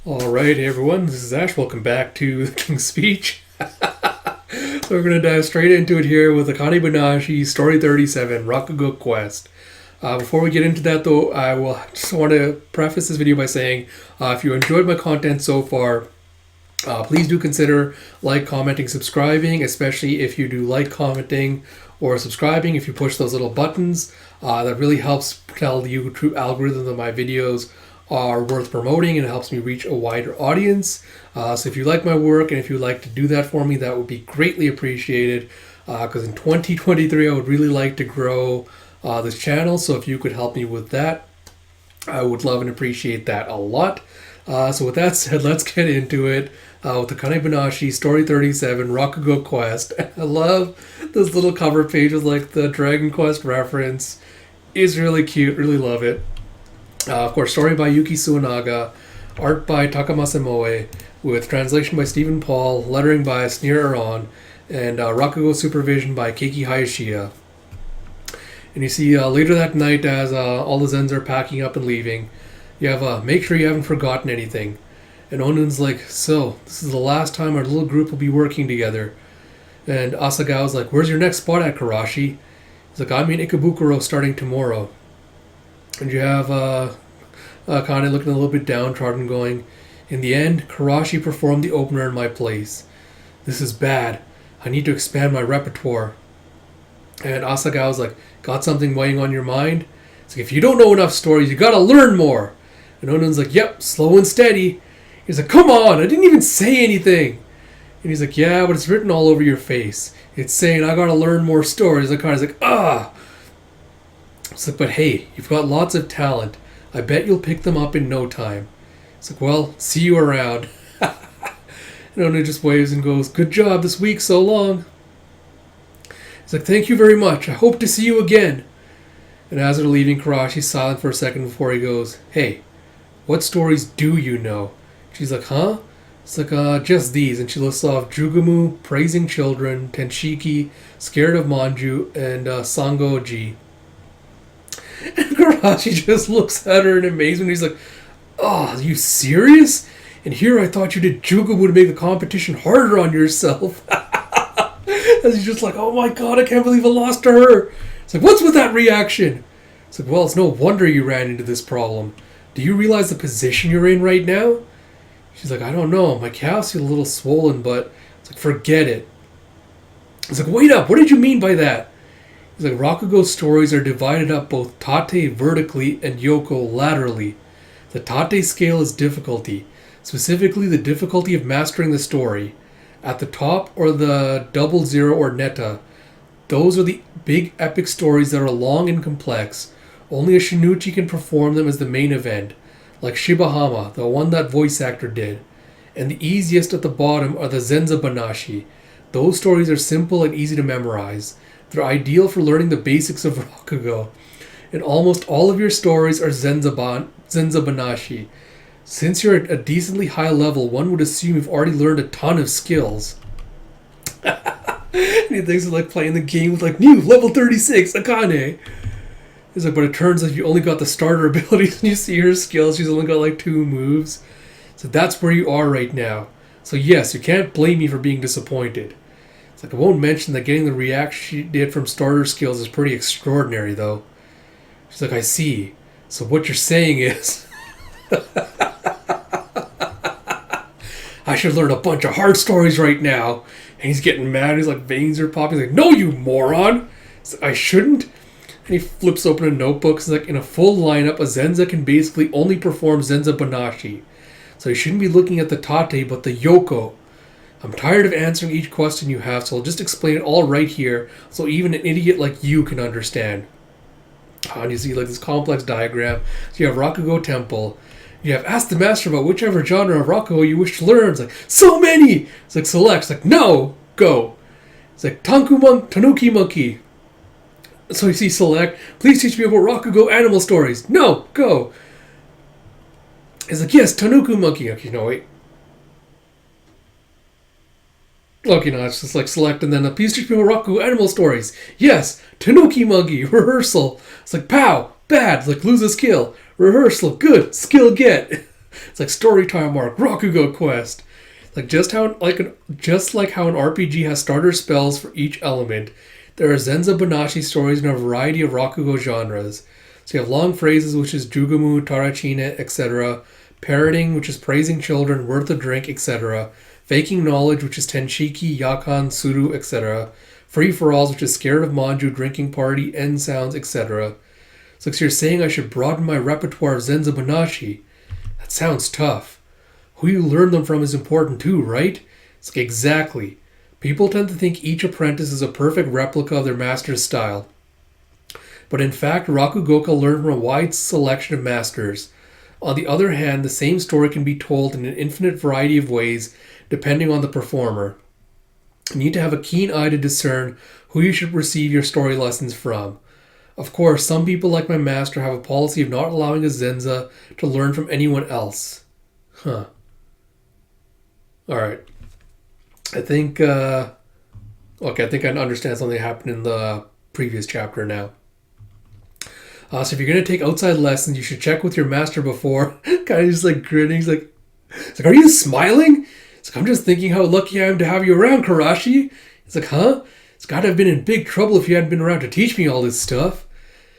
Alright, hey everyone, this is Ash. Welcome back to the King's Speech. We're going to dive straight into it here with Akane-Banashi, Story 37, Rakugo Quest. Before we get into that though, I will just want to preface this video by saying, if you enjoyed my content so far, please do consider commenting, subscribing, especially if you do commenting, or subscribing. If you push those little buttons, that really helps tell the YouTube algorithm that my videos are worth promoting, and it helps me reach a wider audience. So if you like my work and if you'd like to do that for me, that would be greatly appreciated, because in 2023 I would really like to grow this channel. So if you could help me with that, I would love and appreciate that a lot. So with that said, let's get into it with the Akane-Banashi Story 37 Rakugo Quest. I love this little cover page with the Dragon Quest reference. It's really cute, really love it. Of course, story by Yuki Suenaga, art by Takamasa Moe, with translation by Stephen Paul, lettering by Sneer Aron, and Rakugo supervision by Keiki Hayashiya. And you see later that night, as all the Zens are packing up and leaving, you have make sure you haven't forgotten anything. And Onun's like, so, this is the last time our little group will be working together. And Asagao's like, where's your next spot at, Karashi? He's like, I'm in Ikebukuro starting tomorrow. And you have Akane looking a little bit downtrodden, going, in the end, Karashi performed the opener in my place. This is bad. I need to expand my repertoire. And Asagao's like, got something weighing on your mind? It's like, if you don't know enough stories, you gotta learn more. And Onun's like, yep, slow and steady. He's like, come on, I didn't even say anything. And he's like, yeah, but it's written all over your face. It's saying I gotta learn more stories. Akane's like, ah. It's like, but hey, you've got lots of talent. I bet you'll pick them up in no time. It's like, well, see you around. And Onu just waves and goes, good job this week, so long. He's like, thank you very much. I hope to see you again. And as they're leaving, Karashi's silent for a second before he goes, hey, what stories do you know? She's like, huh? It's like, just these. And she lists off Jugumu, Praising Children, Tenshiki, Scared of Manju, and Sangoji. And Karashi just looks at her in amazement. He's like, oh, are you serious? And here I thought you did Jugumu to make the competition harder on yourself. As he's just like, oh my god, I can't believe I lost to her. It's like, what's with that reaction? It's like, well, it's no wonder you ran into this problem. Do you realize the position you're in right now? She's like, I don't know. My calves feel a little swollen, but it's like, forget it. It's like, wait up. What did you mean by that? He's like, Rakugo's stories are divided up both tate vertically and yoko laterally. The tate scale is difficulty, specifically the difficulty of mastering the story. At the top are the 00 or neta. Those are the big epic stories that are long and complex. Only a shinichi can perform them as the main event, like Shibahama, the one that voice actor did. And the easiest at the bottom are the Zenza-banashi. Those stories are simple and easy to memorize. They're ideal for learning the basics of Rakugo. And almost all of your stories are Zenza-banashi. Since you're at a decently high level, one would assume you've already learned a ton of skills. And he thinks of playing the game with new level 36, Akane. He's like, but it turns out you only got the starter abilities and you see her skills. She's only got 2 moves. So that's where you are right now. So yes, you can't blame me for being disappointed. It's like, I won't mention that getting the reaction she did from starter skills is pretty extraordinary, though. She's like, I see. So what you're saying is, I should learn a bunch of hard stories right now. And he's getting mad. He's like, veins are popping. He's like, no, you moron. He's like, I shouldn't. And he flips open a notebook. He's like, in a full lineup, a Zenza can basically only perform Zenza-banashi. So you shouldn't be looking at the tate, but the yoko. I'm tired of answering each question you have, so I'll just explain it all right here, so even an idiot like you can understand. And you see this complex diagram. So you have Rakugo Temple. You have ask the master about whichever genre of Rakugo you wish to learn. It's like, so many! It's like, select. It's like, no! Go! It's like, Tanuki Monkey. So you see select. Please teach me about Rakugo animal stories. No! Go! It's like, yes, Tanuki Monkey. Okay, no, wait. Okay, no, it's just select, and then please teach me about Rakugo animal stories. Yes, Tanuki Monkey, rehearsal. It's like, pow, bad, lose a skill. Rehearsal, good, skill get. It's like story time arc, Rakugo quest. Like just like how an RPG has starter spells for each element, there are Zenza-Banashi stories in a variety of Rakugo genres. So you have long phrases, which is Jugumu, Tarachine, etc. Parroting, which is praising children, worth a drink, etc. Faking knowledge, which is Tenshiki, Yakan, Suru, etc. Free-for-alls, which is scared of manju, drinking party, end sounds, etc. So you're saying I should broaden my repertoire of Zenza-Banashi. That sounds tough. Who you learn them from is important too, right? It's like, exactly. People tend to think each apprentice is a perfect replica of their master's style. But in fact, Rakugoka learned from a wide selection of masters. On the other hand, the same story can be told in an infinite variety of ways, depending on the performer. You need to have a keen eye to discern who you should receive your story lessons from. Of course, some people like my master have a policy of not allowing a Zenza to learn from anyone else. Huh. Alright. I think I understand something happened in the previous chapter now. So if you're going to take outside lessons, you should check with your master before. Kind of just like grinning. He's like, are you smiling? It's like, I'm just thinking how lucky I am to have you around, Karashi. He's like, huh? It's got to have been in big trouble if you hadn't been around to teach me all this stuff.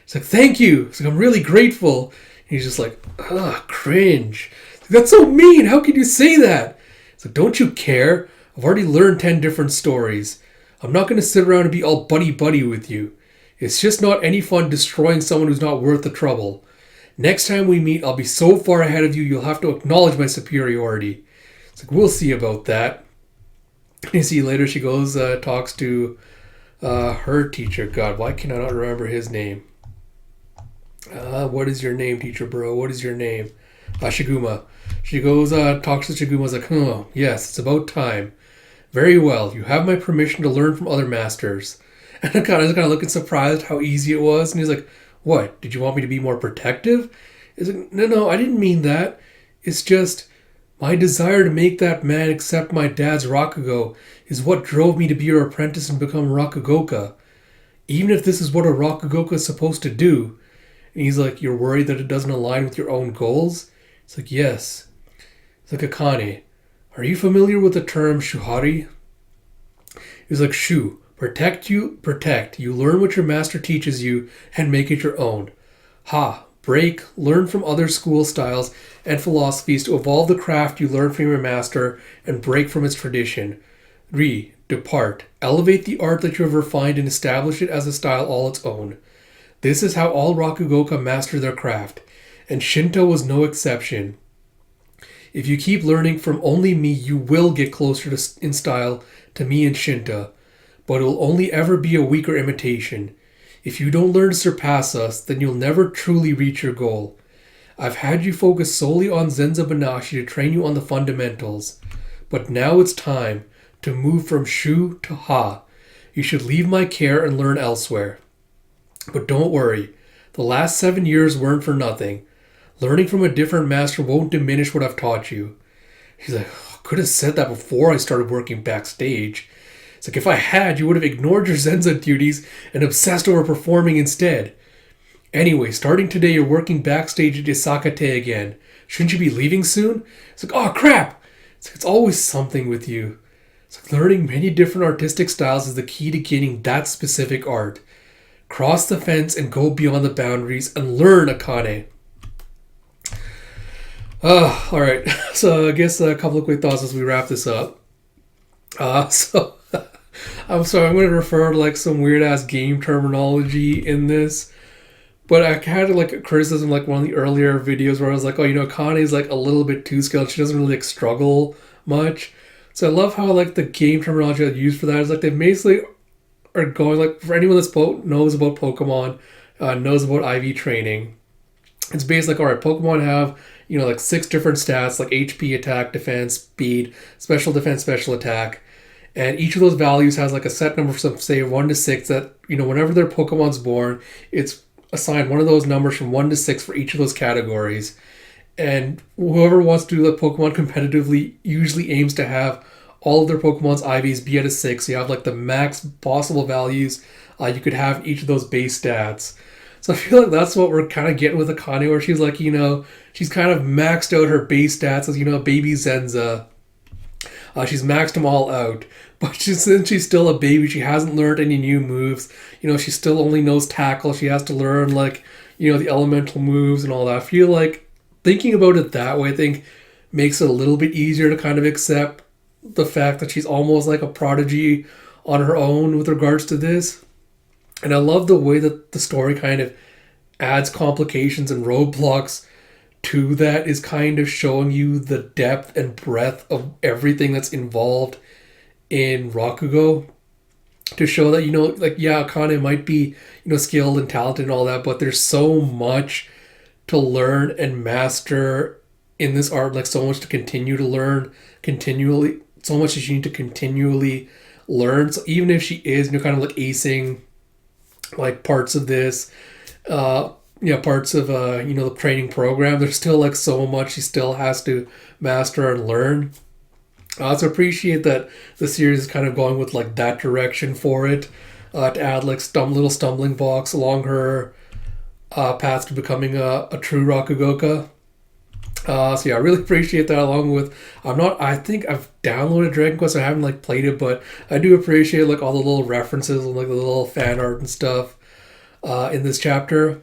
He's like, thank you. It's like, I'm really grateful. And he's just like, cringe. Like, that's so mean. How could you say that? It's like, don't you care? I've already learned 10 different stories. I'm not going to sit around and be all buddy-buddy with you. It's just not any fun destroying someone who's not worth the trouble. Next time we meet, I'll be so far ahead of you, you'll have to acknowledge my superiority. It's like, we'll see about that. You see later she goes, talks to her teacher. God, why can I not remember his name? What is your name, teacher bro? What is your name? Shiguma. She goes, talks to Shiguma's like, oh, yes, it's about time. Very well, you have my permission to learn from other masters. And I was kind of looking surprised how easy it was. And he's like, what? Did you want me to be more protective? He's like, no, I didn't mean that. It's just my desire to make that man accept my dad's Rakugo is what drove me to be your apprentice and become Rakugoka. Even if this is what a Rakugoka is supposed to do. And he's like, you're worried that it doesn't align with your own goals? It's like, yes. It's like, Akane, are you familiar with the term shuhari? He's like, shu. Protect. You learn what your master teaches you and make it your own. Ha. Break. Learn from other school styles and philosophies to evolve the craft you learn from your master and break from its tradition. Ri. Depart. Elevate the art that you have refined and establish it as a style all its own. This is how all Rakugoka master their craft, and Shinto was no exception. If you keep learning from only me, you will get closer in style to me and Shinto. But it will only ever be a weaker imitation. If you don't learn to surpass us, then you'll never truly reach your goal. I've had you focus solely on Zenza-Banashi to train you on the fundamentals. But now it's time to move from Shu to Ha. You should leave my care and learn elsewhere. But don't worry, the last 7 years weren't for nothing. Learning from a different master won't diminish what I've taught you. He's like, I could have said that before I started working backstage. It's like, if I had, you would have ignored your Zenza duties and obsessed over performing instead. Anyway, starting today, you're working backstage at Isakate again. Shouldn't you be leaving soon? It's like, oh crap! It's always something with you. It's like, learning many different artistic styles is the key to getting that specific art. Cross the fence and go beyond the boundaries and learn, Akane. Alright. So I guess a couple of quick thoughts as we wrap this up. I'm sorry, I'm going to refer to like some weird ass game terminology in this. But I had like a criticism like one of the earlier videos where I was like, Akane is like a little bit too skilled. She doesn't really like struggle much. So I love how like the game terminology I used for that is like they basically are going like, for anyone that knows about Pokemon, knows about IV training. It's basically like, alright, Pokemon have, like 6 different stats like HP, attack, defense, speed, special defense, special attack. And each of those values has like a set number from, say, 1 to 6 that, whenever their Pokemon's born, it's assigned one of those numbers from 1 to 6 for each of those categories. And whoever wants to do the Pokemon competitively usually aims to have all of their Pokemon's IVs be at a 6. So you have like the max possible values you could have each of those base stats. So I feel like that's what we're kind of getting with Akane, where she's like, she's kind of maxed out her base stats as, baby Zenza. She's maxed them all out. But since she's still a baby, she hasn't learned any new moves. She still only knows tackle. She has to learn, like, the elemental moves and all that. I feel like thinking about it that way, I think, makes it a little bit easier to kind of accept the fact that she's almost like a prodigy on her own with regards to this. And I love the way that the story kind of adds complications and roadblocks to that, is kind of showing you the depth and breadth of everything that's involved in Rakugo, to show that, like, yeah, Akane might be, skilled and talented and all that, but there's so much to learn and master in this art, like so much to continue to learn continually, so much that you need to continually learn. So even if she is, kind of like acing like parts of this, parts of the training program, there's still like so much she still has to master and learn. I also appreciate that the series is kind of going with like that direction for it, to add like little stumbling blocks along her path to becoming a true Rakugoka. So yeah, I really appreciate that. Along with, I think I've downloaded Dragon Quest. I haven't like played it, but I do appreciate like all the little references and like the little fan art and stuff in this chapter.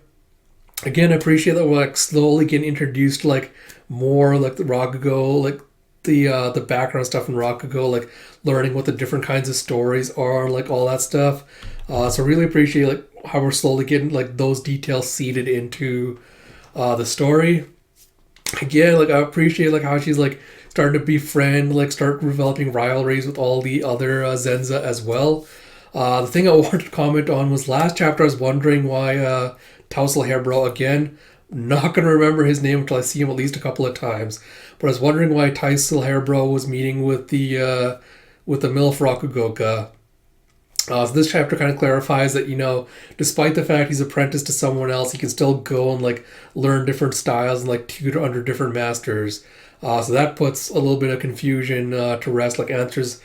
Again, I appreciate that we're like slowly getting introduced to like more like the Rakugo, like the background stuff in Rakugo, like learning what the different kinds of stories are, like all that stuff. So really appreciate like how we're slowly getting like those details seeded into the story. Again, like I appreciate like how she's like starting to befriend, like start developing rivalries with all the other Zenza as well. The thing I wanted to comment on was last chapter I was wondering why Tousle Hairbrow, again, not going to remember his name until I see him at least a couple of times, but I was wondering why Tousle Hairbrow was meeting with the MILF Rakugoka. So this chapter kind of clarifies that, despite the fact he's apprenticed to someone else, he can still go and like learn different styles and like tutor under different masters. So that puts a little bit of confusion to rest, like answers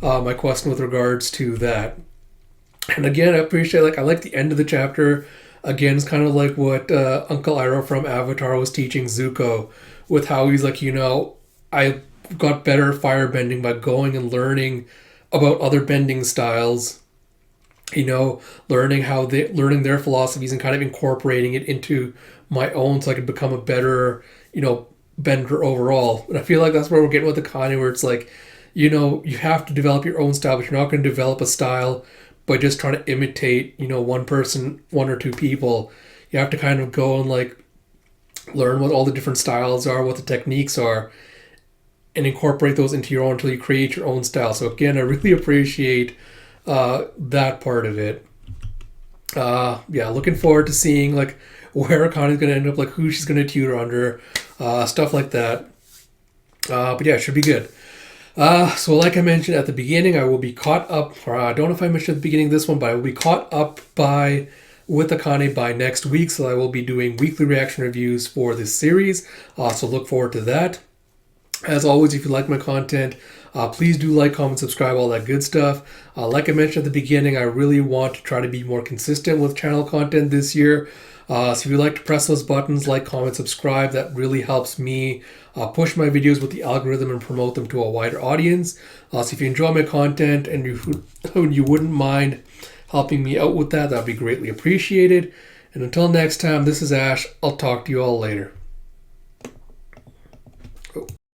my question with regards to that. And again, I appreciate, like, I like the end of the chapter. Again, it's kind of like what Uncle Iroh from Avatar was teaching Zuko, with how he's like, I got better at firebending by going and learning about other bending styles, learning their philosophies and kind of incorporating it into my own, so I could become a better, bender overall. And I feel like that's where we're getting with the Akane, where it's like, you have to develop your own style, but you're not going to develop a style by just trying to imitate, one person, one or two people. You have to kind of go and like learn what all the different styles are, what the techniques are, and incorporate those into your own until you create your own style. So again, I really appreciate that part of it. Looking forward to seeing like where Akane's going to end up, like who she's going to tutor under, stuff like that. But yeah, it should be good. So like I mentioned at the beginning, I will be caught up, or I don't know if I mentioned at the beginning of this one, but I will be caught up with Akane by next week. So I will be doing weekly reaction reviews for this series. So look forward to that. As always, if you like my content, please do like, comment, subscribe, all that good stuff. Like I mentioned at the beginning, I really want to try to be more consistent with channel content this year. So if you'd like to press those buttons, like, comment, subscribe, that really helps me push my videos with the algorithm and promote them to a wider audience. So if you enjoy my content and you wouldn't mind helping me out with that, that'd be greatly appreciated. And until next time, this is Ash. I'll talk to you all later.